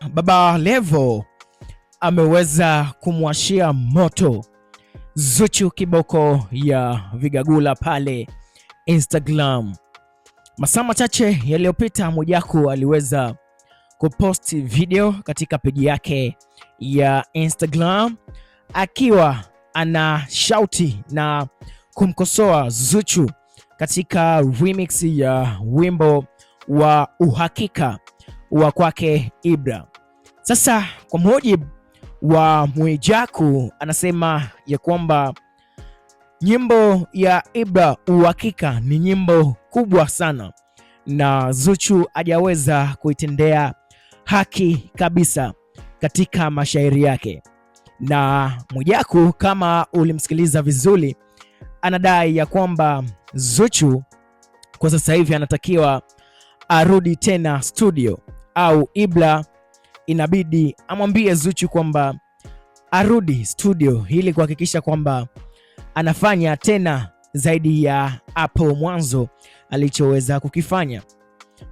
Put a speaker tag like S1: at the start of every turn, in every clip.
S1: Baba Levo ameweza kumwashia moto Zuchu kiboko ya Vigagula pale Instagram. Masaa machache yaliyopita Mwijaku aliweza kuposti video katika peji yake ya Instagram akiwa ana shauti na kumkosoa Zuchu katika remix ya wimbo wa Uhakika wa kwake Ibra. Sasa kwa mujibu wa Mwijaku anasema ya kwamba nyimbo ya Ibra Uhakika ni nyimbo kubwa sana na Zuchu hajaweza kuitendea haki kabisa katika mashairi yake. Na Mwijaku, kama ulimsikiliza vizuri, anadai ya kwamba Zuchu kwa sasa hivi anatakiwa arudi tena studio, au Ibra inabidi amwambie Zuchu kwamba arudi studio ili kuhakikisha kwamba anafanya tena zaidi ya hapo mwanzo alichoweza kukifanya.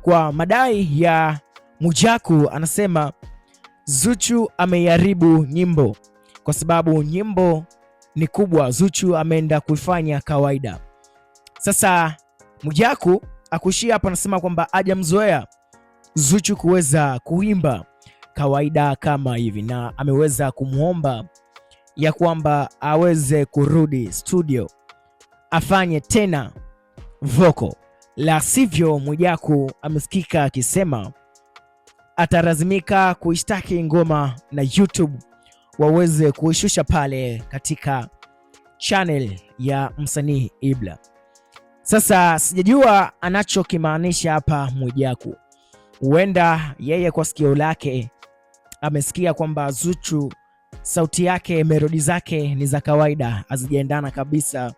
S1: Kwa madai ya Mwijaku, anasema Zuchu ameiharibu nyimbo kwa sababu nyimbo ni kubwa, Zuchu ameenda kuifanya kawaida. Sasa Mwijaku akuishia hapa, anasema kwamba hajamzoea Zuchu kuweza kuimba kawaida kama hivi, na ameweza kumwomba ya kwamba aweze kurudi studio afanye tena vocal, la sivyo Mwijaku amesikika akisema atalazimika kuishtaki ngoma na YouTube waweze kuishusha pale katika channel ya msanii Ibra. Sasa sijajua anachokimaanisha hapa Mwijaku. Huenda yeye kwa sikio lake amesikia kwamba Zuchu sauti yake, melodi zake ni za kawaida, hazijaendana kabisa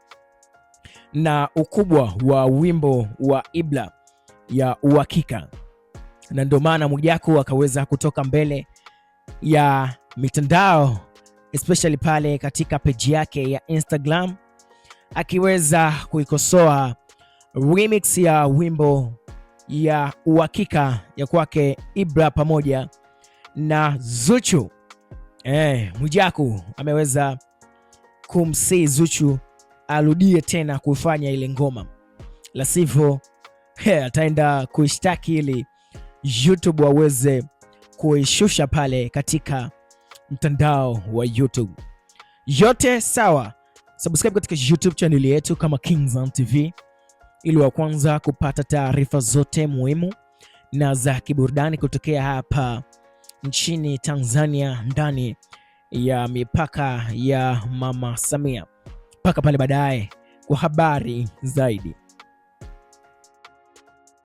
S1: na ukubwa wa wimbo wa Ibra ya Uhakika, na ndio maana Mwijaku akaweza kutoka mbele ya mitandao especially pale katika page yake ya Instagram akiweza kuikosoa remix ya wimbo ya Uhakika ya kwake Ibra pamoja na Zuchu. Mwijaku ameweza kumsii Zuchu arudie tena kufanya ile ngoma, la sivyo ataenda kuishtaki ili YouTube waweze kuishusha pale katika mtandao wa YouTube. Yote sawa, subscribe katika YouTube channel yetu kama Kingzone TV ili wa kwanza kupata taarifa zote muhimu na za kiburudani kutokea hapa nchini Tanzania, ndani ya mipaka ya Mama Samia. Mpaka pale baadaye kwa habari zaidi.